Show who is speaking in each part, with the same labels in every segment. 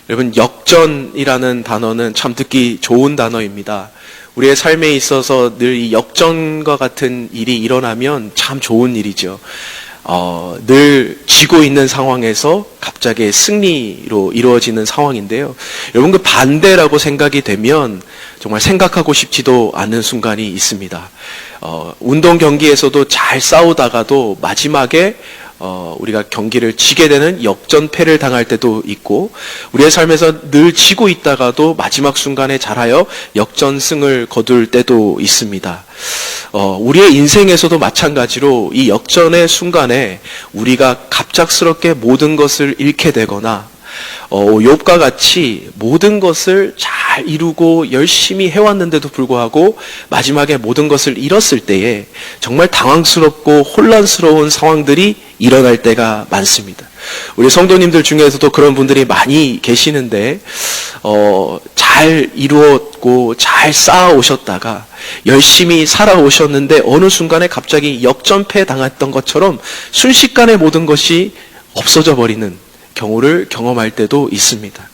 Speaker 1: 여러분, 역전이라는 단어는 참 듣기 좋은 단어입니다. 우리의 삶에 있어서 늘 이 역전과 같은 일이 일어나면 참 좋은 일이죠. 늘 지고 있는 상황에서 갑자기 승리로 이루어지는 상황인데요. 여러분, 그 반대라고 생각이 되면 정말 생각하고 싶지도 않은 순간이 있습니다. 운동 경기에서도 잘 싸우다가도 마지막에 우리가 경기를 지게 되는 역전패를 당할 때도 있고, 우리의 삶에서 늘 지고 있다가도 마지막 순간에 잘하여 역전승을 거둘 때도 있습니다. 우리의 인생에서도 마찬가지로 이 역전의 순간에 우리가 갑작스럽게 모든 것을 잃게 되거나, 욥과 같이 모든 것을 잘 이루고 열심히 해왔는데도 불구하고 마지막에 모든 것을 잃었을 때에 정말 당황스럽고 혼란스러운 상황들이 일어날 때가 많습니다. 우리 성도님들 중에서도 그런 분들이 많이 계시는데, 잘 이루었고 잘 쌓아오셨다가 열심히 살아오셨는데 어느 순간에 갑자기 역전패 당했던 것처럼 순식간에 모든 것이 없어져 버리는 경우를 경험할 때도 있습니다.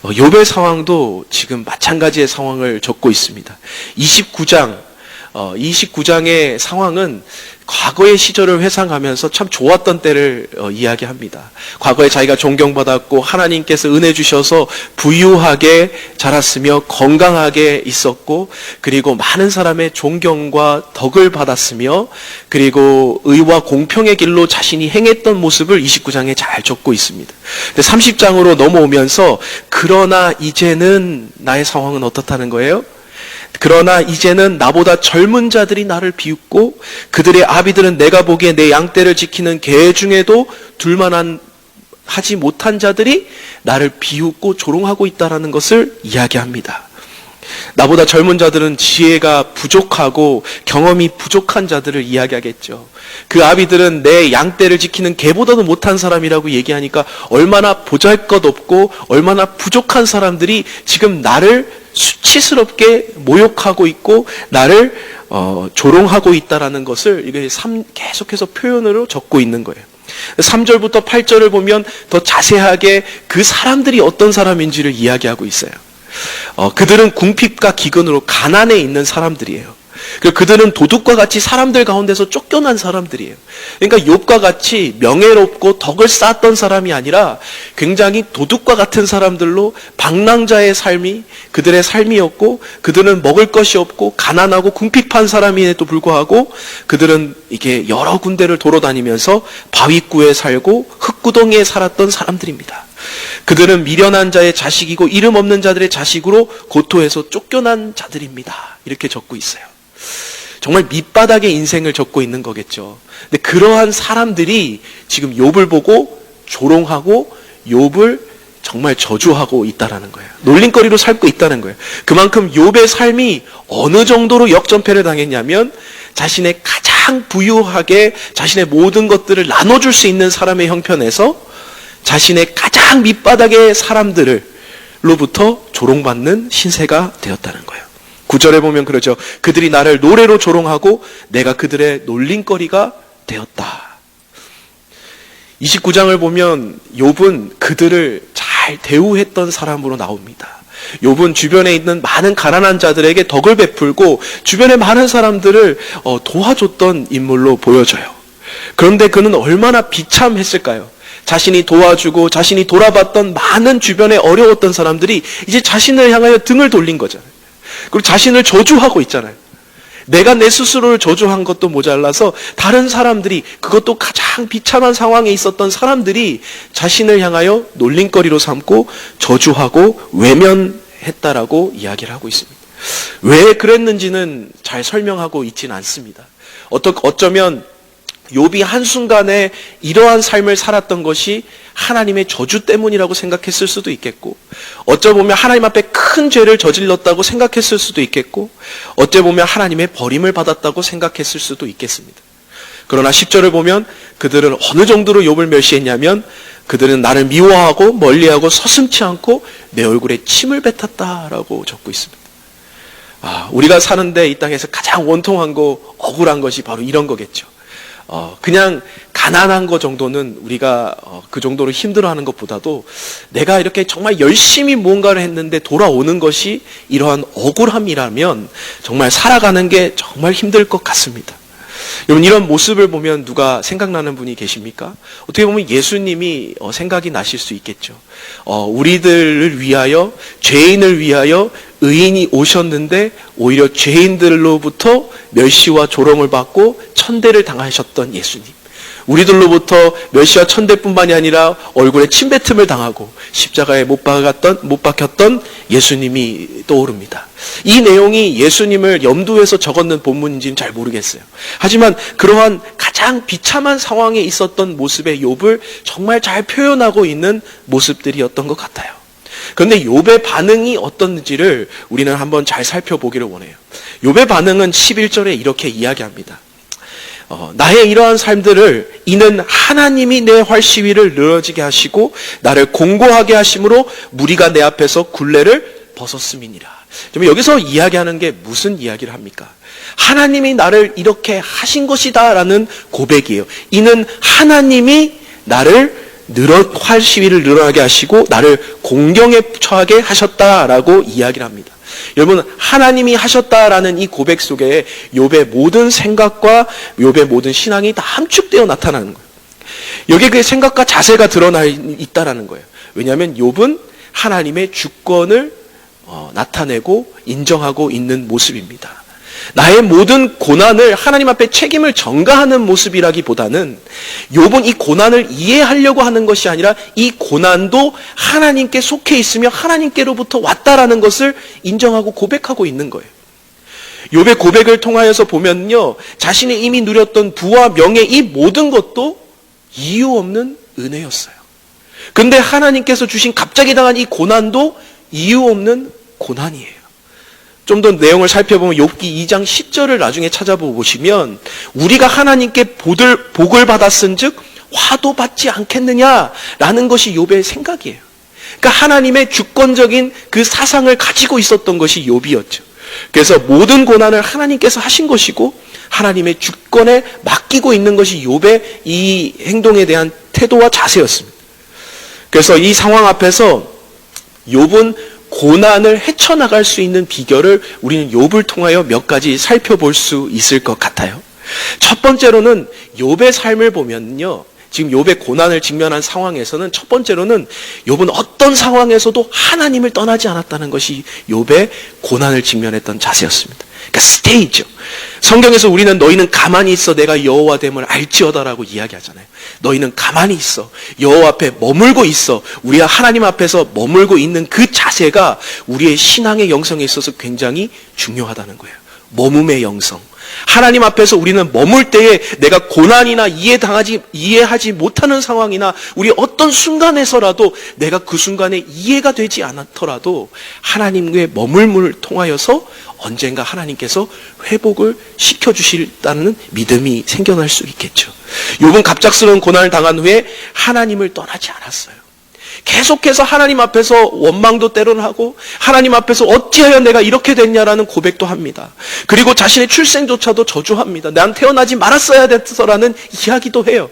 Speaker 1: 욥의 상황도 지금 마찬가지의 상황을 겪고 있습니다. 29장의 상황은 과거의 시절을 회상하면서 참 좋았던 때를 이야기합니다. 과거에 자기가 존경받았고 하나님께서 은혜 주셔서 부유하게 자랐으며 건강하게 있었고, 그리고 많은 사람의 존경과 덕을 받았으며, 그리고 의와 공평의 길로 자신이 행했던 모습을 29장에 잘 적고 있습니다. 근데 30장으로 넘어오면서 그러나 이제는 나의 상황은 어떻다는 거예요? 그러나 이제는 나보다 젊은 자들이 나를 비웃고 그들의 아비들은 내가 보기에 내 양떼를 지키는 개 중에도 둘만한 하지 못한 자들이 나를 비웃고 조롱하고 있다는 것을 이야기합니다. 나보다 젊은 자들은 지혜가 부족하고 경험이 부족한 자들을 이야기하겠죠. 그 아비들은 내 양떼를 지키는 개보다도 못한 사람이라고 얘기하니까 얼마나 보잘것없고 얼마나 부족한 사람들이 지금 나를 수치스럽게 모욕하고 있고 나를 조롱하고 있다라는 것을 이게 계속해서 표현으로 적고 있는 거예요. 3절부터 8절을 보면 더 자세하게 그 사람들이 어떤 사람인지를 이야기하고 있어요. 그들은 궁핍과 기근으로 가난에 있는 사람들이에요. 그들은 도둑과 같이 사람들 가운데서 쫓겨난 사람들이에요. 그러니까 욥과 같이 명예롭고 덕을 쌓았던 사람이 아니라 굉장히 도둑과 같은 사람들로 방랑자의 삶이 그들의 삶이었고, 그들은 먹을 것이 없고 가난하고 궁핍한 사람임에도 불구하고 그들은 이게 여러 군데를 돌아다니면서 바위구에 살고 흙구덩이에 살았던 사람들입니다. 그들은 미련한 자의 자식이고 이름 없는 자들의 자식으로 고토에서 쫓겨난 자들입니다. 이렇게 적고 있어요. 정말 밑바닥의 인생을 적고 있는 거겠죠. 근데 그러한 사람들이 지금 욥을 보고 조롱하고 욥을 정말 저주하고 있다라는 거예요. 놀림거리로 살고 있다는 거예요. 그만큼 욥의 삶이 어느 정도로 역전패를 당했냐면, 자신의 가장 부유하게 자신의 모든 것들을 나눠줄 수 있는 사람의 형편에서 자신의 가장 밑바닥의 사람들로부터 조롱받는 신세가 되었다는 거예요. 9절에 보면 그러죠. 그들이 나를 노래로 조롱하고 내가 그들의 놀림거리가 되었다. 29장을 보면 욥은 그들을 잘 대우했던 사람으로 나옵니다. 욥은 주변에 있는 많은 가난한 자들에게 덕을 베풀고 주변의 많은 사람들을 도와줬던 인물로 보여져요. 그런데 그는 얼마나 비참했을까요? 자신이 도와주고 자신이 돌아봤던 많은 주변에 어려웠던 사람들이 이제 자신을 향하여 등을 돌린 거잖아요. 그리고 자신을 저주하고 있잖아요. 내가 내 스스로를 저주한 것도 모자라서 다른 사람들이, 그것도 가장 비참한 상황에 있었던 사람들이 자신을 향하여 놀림거리로 삼고 저주하고 외면했다라고 이야기를 하고 있습니다. 왜 그랬는지는 잘 설명하고 있지는 않습니다. 어쩌면 욥이 한순간에 이러한 삶을 살았던 것이 하나님의 저주 때문이라고 생각했을 수도 있겠고, 어쩌보면 하나님 앞에 큰 죄를 저질렀다고 생각했을 수도 있겠고, 어쩌보면 하나님의 버림을 받았다고 생각했을 수도 있겠습니다. 그러나 10절을 보면 그들은 어느 정도로 욥을 멸시했냐면, 그들은 나를 미워하고 멀리하고 서슴지 않고 내 얼굴에 침을 뱉었다라고 적고 있습니다. 우리가 사는데 이 땅에서 가장 원통한 거, 억울한 것이 바로 이런 거겠죠. 그냥 가난한 거 정도는 우리가 그 정도로 힘들어하는 것보다도 내가 이렇게 정말 열심히 무언가를 했는데 돌아오는 것이 이러한 억울함이라면 정말 살아가는 게 정말 힘들 것 같습니다. 여러분, 이런 모습을 보면 누가 생각나는 분이 계십니까? 어떻게 보면 예수님이 생각이 나실 수 있겠죠. 우리들을 위하여, 죄인을 위하여 의인이 오셨는데 오히려 죄인들로부터 멸시와 조롱을 받고 천대를 당하셨던 예수님. 우리들로부터 멸시와 천대뿐만이 아니라 얼굴에 침뱉음을 당하고 십자가에 못 박혔던 예수님이 떠오릅니다. 이 내용이 예수님을 염두에서 적었는 본문인지는 잘 모르겠어요. 하지만 그러한 가장 비참한 상황에 있었던 모습의 욥을 정말 잘 표현하고 있는 모습들이었던 것 같아요. 그런데 욥의 반응이 어떤지를 우리는 한번 잘 살펴보기를 원해요. 욥의 반응은 11절에 이렇게 이야기합니다. 나의 이러한 삶들을 이는 하나님이 내 활시위를 늘어지게 하시고 나를 공고하게 하심으로 무리가 내 앞에서 굴레를 벗었음이니라. 여기서 이야기하는 게 무슨 이야기를 합니까? 하나님이 나를 이렇게 하신 것이다 라는 고백이에요. 이는 하나님이 나를 활시위를 늘어나게 하시고 나를 공경에 처하게 하셨다라고 이야기를 합니다. 여러분, 하나님이 하셨다라는 이 고백 속에 욥의 모든 생각과 욥의 모든 신앙이 다 함축되어 나타나는 거예요. 여기에 그의 생각과 자세가 드러나 있다라는 거예요. 왜냐하면 욥은 하나님의 주권을 나타내고 인정하고 있는 모습입니다. 나의 모든 고난을 하나님 앞에 책임을 전가하는 모습이라기보다는 욥은 이 고난을 이해하려고 하는 것이 아니라 이 고난도 하나님께 속해 있으며 하나님께로부터 왔다라는 것을 인정하고 고백하고 있는 거예요. 욥의 고백을 통하여서 보면요, 자신이 이미 누렸던 부와 명예, 이 모든 것도 이유 없는 은혜였어요. 근데 하나님께서 주신 갑자기 당한 이 고난도 이유 없는 고난이에요. 좀 더 내용을 살펴보면 욥기 2장 10절을 나중에 찾아보시면 우리가 하나님께 복을 받았은 즉 화도 받지 않겠느냐라는 것이 욥의 생각이에요. 그러니까 하나님의 주권적인 그 사상을 가지고 있었던 것이 욥이었죠. 그래서 모든 고난을 하나님께서 하신 것이고 하나님의 주권에 맡기고 있는 것이 욥의 이 행동에 대한 태도와 자세였습니다. 그래서 이 상황 앞에서 욥은 고난을 헤쳐나갈 수 있는 비결을 우리는 욥을 통하여 몇 가지 살펴볼 수 있을 것 같아요. 첫 번째로는 욥의 삶을 보면요, 지금 욥의 고난을 직면한 상황에서는 첫 번째로는 욥은 어떤 상황에서도 하나님을 떠나지 않았다는 것이 욥의 고난을 직면했던 자세였습니다. 그러니까 스테이지죠. 성경에서 우리는 너희는 가만히 있어 내가 여호와됨을 알지어다라고 이야기하잖아요. 너희는 가만히 있어. 여호와 앞에 머물고 있어. 우리가 하나님 앞에서 머물고 있는 그 자세가 우리의 신앙의 영성에 있어서 굉장히 중요하다는 거예요. 머뭄의 영성. 하나님 앞에서 우리는 머물 때에 내가 고난이나 이해하지 못하는 상황이나 우리 어떤 순간에서라도 내가 그 순간에 이해가 되지 않더라도 하나님과의 머물음을 통하여서 언젠가 하나님께서 회복을 시켜주실다는 믿음이 생겨날 수 있겠죠. 욥은 갑작스러운 고난을 당한 후에 하나님을 떠나지 않았어요. 계속해서 하나님 앞에서 원망도 때로는 하고 하나님 앞에서 어찌하여 내가 이렇게 됐냐라는 고백도 합니다. 그리고 자신의 출생조차도 저주합니다. 난 태어나지 말았어야 됐어라는 이야기도 해요.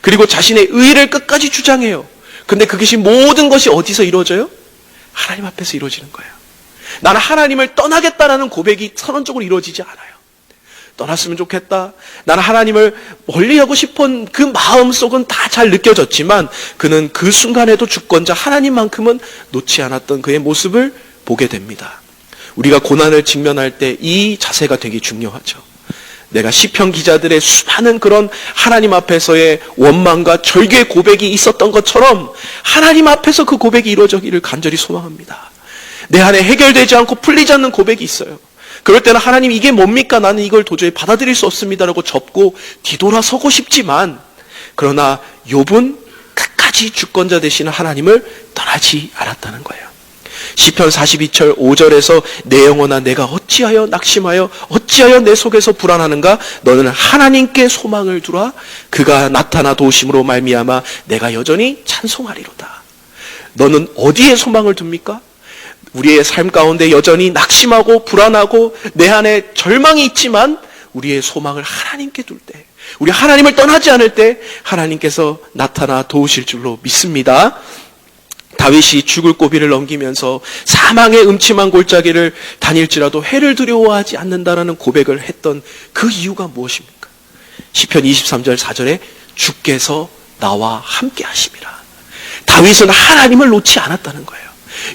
Speaker 1: 그리고 자신의 의를 끝까지 주장해요. 근데 그것이 모든 것이 어디서 이루어져요? 하나님 앞에서 이루어지는 거예요. 나는 하나님을 떠나겠다라는 고백이 선언적으로 이루어지지 않아요. 떠났으면 좋겠다. 나는 하나님을 멀리하고 싶은 그 마음속은 다 잘 느껴졌지만 그는 그 순간에도 주권자 하나님만큼은 놓지 않았던 그의 모습을 보게 됩니다. 우리가 고난을 직면할 때 이 자세가 되게 중요하죠. 내가 시편 기자들의 수많은 그런 하나님 앞에서의 원망과 절규의 고백이 있었던 것처럼 하나님 앞에서 그 고백이 이루어지기를 간절히 소망합니다. 내 안에 해결되지 않고 풀리지 않는 고백이 있어요. 그럴 때는 하나님 이게 뭡니까? 나는 이걸 도저히 받아들일 수 없습니다라고 접고 뒤돌아서고 싶지만 그러나 욥은 끝까지 주권자 되시는 하나님을 떠나지 않았다는 거예요. 시편 42절 5절에서 내 영혼아 내가 어찌하여 낙심하여 어찌하여 내 속에서 불안하는가? 너는 하나님께 소망을 두라. 그가 나타나 도우심으로 말미암아 내가 여전히 찬송하리로다. 너는 어디에 소망을 둡니까? 우리의 삶 가운데 여전히 낙심하고 불안하고 내 안에 절망이 있지만 우리의 소망을 하나님께 둘 때 우리 하나님을 떠나지 않을 때 하나님께서 나타나 도우실 줄로 믿습니다. 다윗이 죽을 고비를 넘기면서 사망의 음침한 골짜기를 다닐지라도 해를 두려워하지 않는다라는 고백을 했던 그 이유가 무엇입니까? 시편 23절 4절에 주께서 나와 함께 하심이라. 다윗은 하나님을 놓지 않았다는 거예요.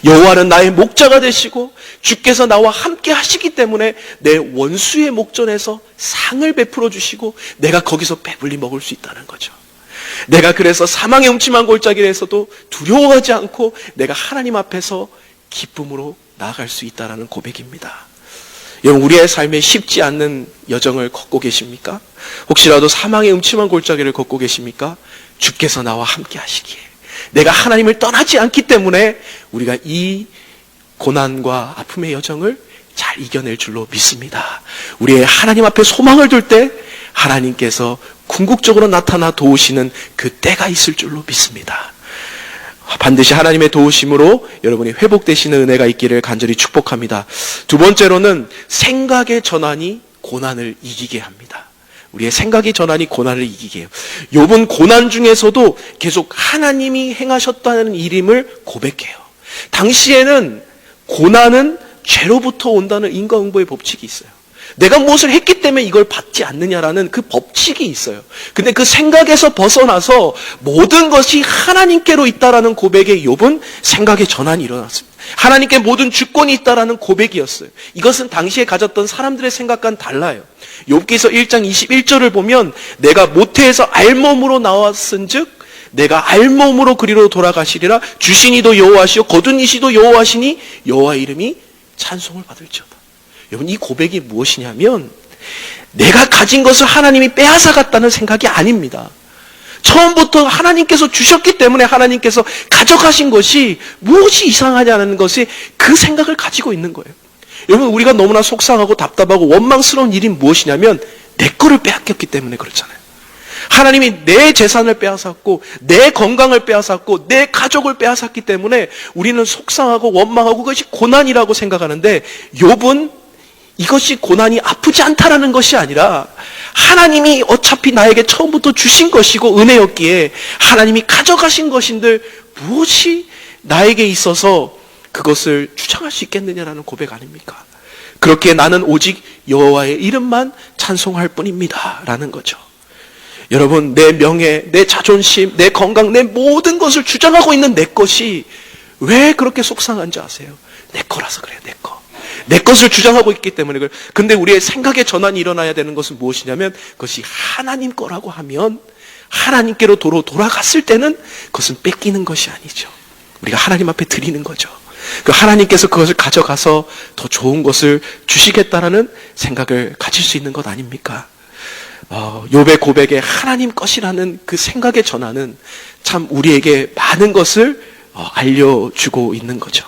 Speaker 1: 여호와는 나의 목자가 되시고 주께서 나와 함께 하시기 때문에 내 원수의 목전에서 상을 베풀어 주시고 내가 거기서 배불리 먹을 수 있다는 거죠. 내가 그래서 사망의 음침한 골짜기에서도 두려워하지 않고 내가 하나님 앞에서 기쁨으로 나아갈 수 있다는 고백입니다. 여러분, 우리의 삶에 쉽지 않는 여정을 걷고 계십니까? 혹시라도 사망의 음침한 골짜기를 걷고 계십니까? 주께서 나와 함께 하시기에 내가 하나님을 떠나지 않기 때문에 우리가 이 고난과 아픔의 여정을 잘 이겨낼 줄로 믿습니다. 우리의 하나님 앞에 소망을 둘 때 하나님께서 궁극적으로 나타나 도우시는 그 때가 있을 줄로 믿습니다. 반드시 하나님의 도우심으로 여러분이 회복되시는 은혜가 있기를 간절히 축복합니다. 두 번째로는 생각의 전환이 고난을 이기게 합니다. 우리의 생각의 전환이 고난을 이기게 해요. 욥은 고난 중에서도 계속 하나님이 행하셨다는 일임을 고백해요. 당시에는 고난은 죄로부터 온다는 인과응보의 법칙이 있어요. 내가 무엇을 했기 때문에 이걸 받지 않느냐라는 그 법칙이 있어요. 근데 그 생각에서 벗어나서 모든 것이 하나님께로 있다라는 고백에 욥은 생각의 전환이 일어났습니다. 하나님께 모든 주권이 있다라는 고백이었어요. 이것은 당시에 가졌던 사람들의 생각과는 달라요. 욥기서 1장 21절을 보면 내가 모태에서 알몸으로 나왔은즉 내가 알몸으로 그리로 돌아가시리라. 주시니도 여호와시요 거둔 이시도 여호와시니 여호와 이름이 찬송을 받을지어다. 여러분, 이 고백이 무엇이냐면 내가 가진 것을 하나님이 빼앗아갔다는 생각이 아닙니다. 처음부터 하나님께서 주셨기 때문에 하나님께서 가져가신 것이 무엇이 이상하냐는 것이 그 생각을 가지고 있는 거예요. 여러분, 우리가 너무나 속상하고 답답하고 원망스러운 일이 무엇이냐면 내 거를 빼앗겼기 때문에 그렇잖아요. 하나님이 내 재산을 빼앗았고 내 건강을 빼앗았고 내 가족을 빼앗았기 때문에 우리는 속상하고 원망하고 그것이 고난이라고 생각하는데 욥은 이것이 고난이 아프지 않다라는 것이 아니라 하나님이 어차피 나에게 처음부터 주신 것이고 은혜였기에 하나님이 가져가신 것인들 무엇이 나에게 있어서 그것을 주장할 수 있겠느냐라는 고백 아닙니까? 그렇기에 나는 오직 여호와의 이름만 찬송할 뿐입니다 라는 거죠. 여러분, 내 명예, 내 자존심, 내 건강, 내 모든 것을 주장하고 있는 내 것이 왜 그렇게 속상한지 아세요? 내 거라서 그래요. 내 거. 내 것을 주장하고 있기 때문에 그래요. 근데 우리의 생각의 전환이 일어나야 되는 것은 무엇이냐면 그것이 하나님 거라고 하면 하나님께로 돌아갔을 때는 그것은 뺏기는 것이 아니죠. 우리가 하나님 앞에 드리는 거죠. 그 하나님께서 그것을 가져가서 더 좋은 것을 주시겠다라는 생각을 가질 수 있는 것 아닙니까? 욥의 고백에 하나님 것이라는 그 생각의 전환은 참 우리에게 많은 것을 알려주고 있는 거죠.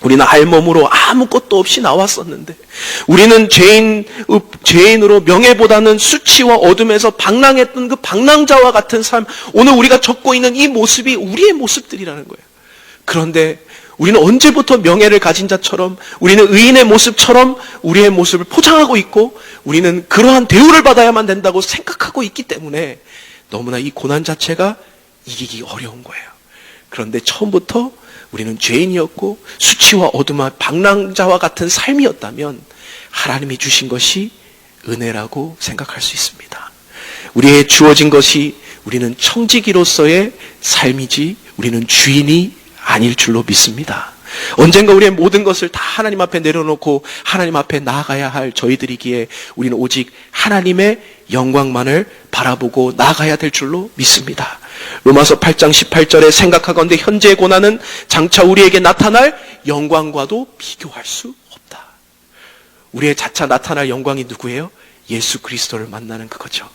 Speaker 1: 우리는 알몸으로 아무것도 없이 나왔었는데 우리는 죄인으로 명예보다는 수치와 어둠에서 방랑했던 그 방랑자와 같은 삶, 오늘 우리가 적고 있는 이 모습이 우리의 모습들이라는 거예요. 그런데 우리는 언제부터 명예를 가진 자처럼 우리는 의인의 모습처럼 우리의 모습을 포장하고 있고 우리는 그러한 대우를 받아야만 된다고 생각하고 있기 때문에 너무나 이 고난 자체가 이기기 어려운 거예요. 그런데 처음부터 우리는 죄인이었고 수치와 어둠과 방랑자와 같은 삶이었다면 하나님이 주신 것이 은혜라고 생각할 수 있습니다. 우리의 주어진 것이 우리는 청지기로서의 삶이지 우리는 주인이 아닐 줄로 믿습니다. 언젠가 우리의 모든 것을 다 하나님 앞에 내려놓고 하나님 앞에 나아가야 할 저희들이기에 우리는 오직 하나님의 영광만을 바라보고 나아가야 될 줄로 믿습니다. 로마서 8장 18절에 생각하건대 현재의 고난은 장차 우리에게 나타날 영광과도 비교할 수 없다. 우리의 자차 나타날 영광이 누구예요? 예수 그리스도를 만나는 그거죠.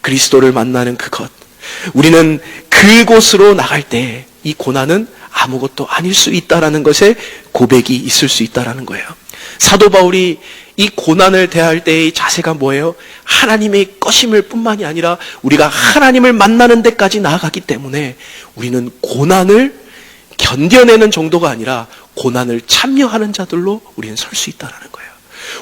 Speaker 1: 그리스도를 만나는 그것. 우리는 그곳으로 나갈 때 이 고난은 아무것도 아닐 수 있다라는 것에 고백이 있을 수 있다라는 거예요. 사도 바울이 이 고난을 대할 때의 자세가 뭐예요? 하나님의 것임을 뿐만이 아니라 우리가 하나님을 만나는 데까지 나아가기 때문에 우리는 고난을 견뎌내는 정도가 아니라 고난을 참여하는 자들로 우리는 설 수 있다는 거예요.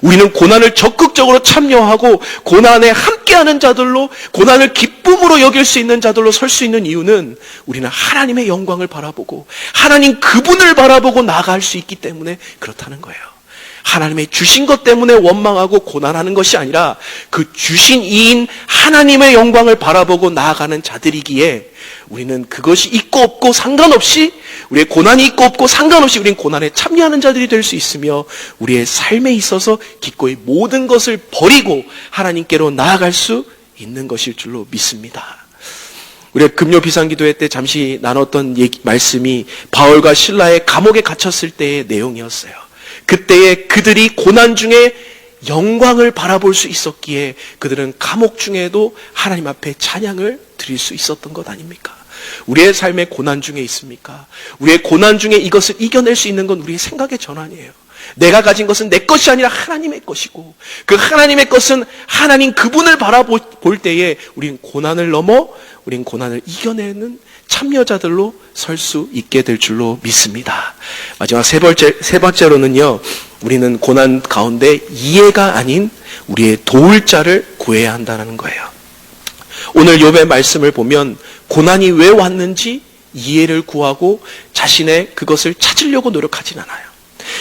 Speaker 1: 우리는 고난을 적극적으로 참여하고 고난에 함께하는 자들로, 고난을 기쁨으로 여길 수 있는 자들로 설 수 있는 이유는 우리는 하나님의 영광을 바라보고 하나님 그분을 바라보고 나아갈 수 있기 때문에 그렇다는 거예요. 하나님의 주신 것 때문에 원망하고 고난하는 것이 아니라 그 주신 이인 하나님의 영광을 바라보고 나아가는 자들이기에 우리는 그것이 있고 없고 상관없이, 우리의 고난이 있고 없고 상관없이 우리는 고난에 참여하는 자들이 될 수 있으며 우리의 삶에 있어서 기꺼이 모든 것을 버리고 하나님께로 나아갈 수 있는 것일 줄로 믿습니다. 우리가 금요 비상기도회 때 잠시 나눴던 말씀이 바울과 실라의 감옥에 갇혔을 때의 내용이었어요. 그때에 그들이 고난 중에 영광을 바라볼 수 있었기에 그들은 감옥 중에도 하나님 앞에 찬양을 드릴 수 있었던 것 아닙니까? 우리의 삶의 고난 중에 있습니까? 우리의 고난 중에 이것을 이겨낼 수 있는 건 우리의 생각의 전환이에요. 내가 가진 것은 내 것이 아니라 하나님의 것이고 그 하나님의 것은 하나님 그분을 바라볼 때에 우리는 고난을 넘어 우리는 고난을 이겨내는 참여자들로 설 수 있게 될 줄로 믿습니다. 마지막 세 번째로는요, 우리는 고난 가운데 이해가 아닌 우리의 도울 자를 구해야 한다는 거예요. 오늘 욥의 말씀을 보면 고난이 왜 왔는지 이해를 구하고 자신의 그것을 찾으려고 노력하진 않아요.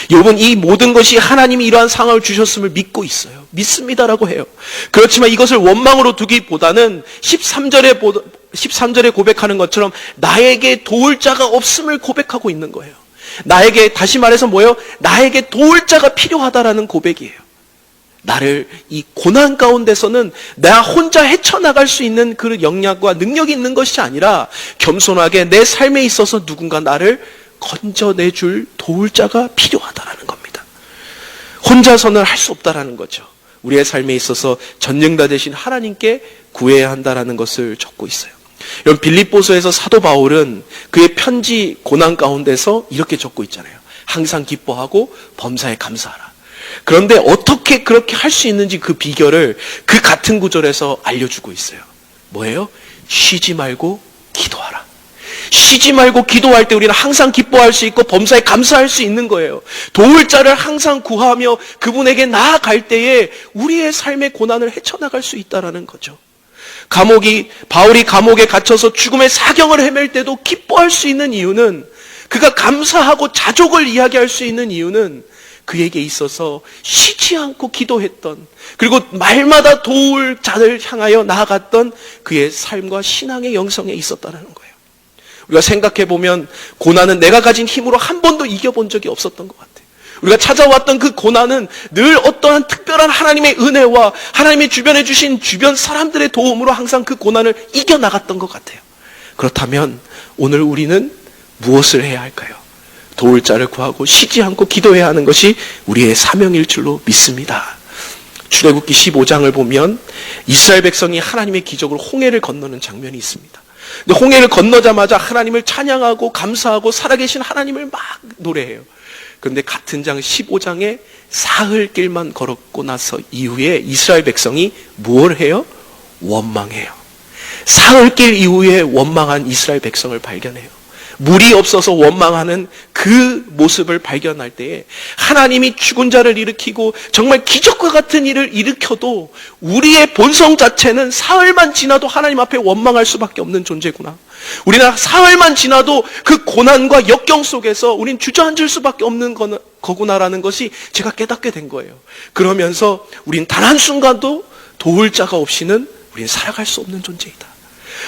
Speaker 1: 욥은 이 모든 것이 하나님이 이러한 상황을 주셨음을 믿고 있어요. 믿습니다라고 해요. 그렇지만 이것을 원망으로 두기보다는 13절에 고백하는 것처럼 나에게 도울 자가 없음을 고백하고 있는 거예요. 나에게, 다시 말해서 뭐예요? 나에게 도울 자가 필요하다라는 고백이에요. 나를 이 고난 가운데서는 나 혼자 헤쳐나갈 수 있는 그 역량과 능력이 있는 것이 아니라 겸손하게 내 삶에 있어서 누군가 나를 건져내줄 도울 자가 필요하다라는 겁니다. 혼자서는 할 수 없다라는 거죠. 우리의 삶에 있어서 전능자 되신 하나님께 구해야 한다라는 것을 적고 있어요. 여러분, 빌립보서에서 사도 바울은 그의 편지 고난 가운데서 이렇게 적고 있잖아요. 항상 기뻐하고 범사에 감사하라. 그런데 어떻게 그렇게 할 수 있는지 그 비결을 그 같은 구절에서 알려주고 있어요. 뭐예요? 쉬지 말고 기도하라. 쉬지 말고 기도할 때 우리는 항상 기뻐할 수 있고 범사에 감사할 수 있는 거예요. 도울 자를 항상 구하며 그분에게 나아갈 때에 우리의 삶의 고난을 헤쳐나갈 수 있다는 거죠. 바울이 감옥에 갇혀서 죽음의 사경을 헤맬 때도 기뻐할 수 있는 이유는, 그가 감사하고 자족을 이야기할 수 있는 이유는 그에게 있어서 쉬지 않고 기도했던, 그리고 말마다 도울 자를 향하여 나아갔던 그의 삶과 신앙의 영성에 있었다는 거예요. 우리가 생각해보면 고난은 내가 가진 힘으로 한 번도 이겨본 적이 없었던 것 같아요. 우리가 찾아왔던 그 고난은 늘 어떠한 특별한 하나님의 은혜와 하나님의 주변에 주신 주변 사람들의 도움으로 항상 그 고난을 이겨나갔던 것 같아요. 그렇다면 오늘 우리는 무엇을 해야 할까요? 도울 자를 구하고 쉬지 않고 기도해야 하는 것이 우리의 사명일 줄로 믿습니다. 출애굽기 15장을 보면 이스라엘 백성이 하나님의 기적으로 홍해를 건너는 장면이 있습니다. 근데 홍해를 건너자마자 하나님을 찬양하고 감사하고 살아계신 하나님을 막 노래해요. 그런데 같은 장 15장에 사흘길만 걸었고 나서 이후에 이스라엘 백성이 뭘 해요? 원망해요. 사흘길 이후에 원망한 이스라엘 백성을 발견해요. 물이 없어서 원망하는 그 모습을 발견할 때에 하나님이 죽은 자를 일으키고 정말 기적과 같은 일을 일으켜도 우리의 본성 자체는 사흘만 지나도 하나님 앞에 원망할 수밖에 없는 존재구나. 우리는 사흘만 지나도 그 고난과 역경 속에서 우린 주저앉을 수밖에 없는 거구나라는 것이 제가 깨닫게 된 거예요. 그러면서 우린 단 한순간도 도울 자가 없이는 우린 살아갈 수 없는 존재이다.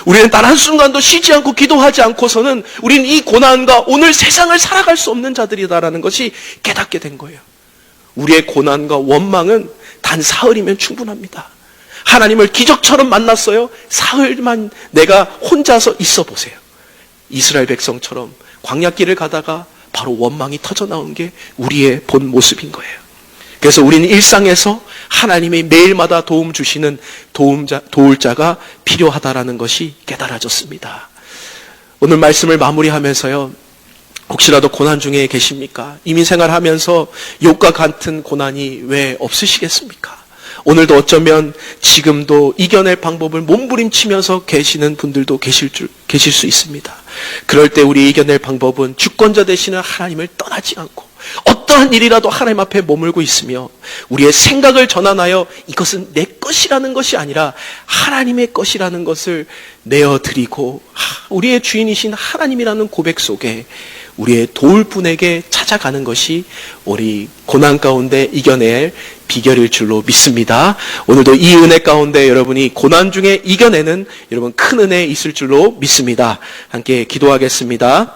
Speaker 1: 우리는 단 한순간도 쉬지 않고 기도하지 않고서는 우리는 이 고난과 오늘 세상을 살아갈 수 없는 자들이다라는 것이 깨닫게 된 거예요. 우리의 고난과 원망은 단 사흘이면 충분합니다. 하나님을 기적처럼 만났어요. 사흘만 내가 혼자서 있어 보세요. 이스라엘 백성처럼 광야길을 가다가 바로 원망이 터져 나온 게 우리의 본 모습인 거예요. 그래서 우리는 일상에서 하나님이 매일마다 도움 주시는 도울 자가 필요하다라는 것이 깨달아졌습니다. 오늘 말씀을 마무리하면서요, 혹시라도 고난 중에 계십니까? 이민생활하면서 욥과 같은 고난이 왜 없으시겠습니까? 오늘도 어쩌면 지금도 이겨낼 방법을 몸부림치면서 계시는 분들도 계실 수 있습니다. 그럴 때 우리 이겨낼 방법은 주권자 되시는 하나님을 떠나지 않고 어떠한 일이라도 하나님 앞에 머물고 있으며 우리의 생각을 전환하여 이것은 내 것이라는 것이 아니라 하나님의 것이라는 것을 내어드리고 우리의 주인이신 하나님이라는 고백 속에 우리의 도울 분에게 찾아가는 것이 우리 고난 가운데 이겨낼 비결일 줄로 믿습니다. 오늘도 이 은혜 가운데 여러분이 고난 중에 이겨내는 여러분 큰 은혜 있을 줄로 믿습니다. 함께 기도하겠습니다.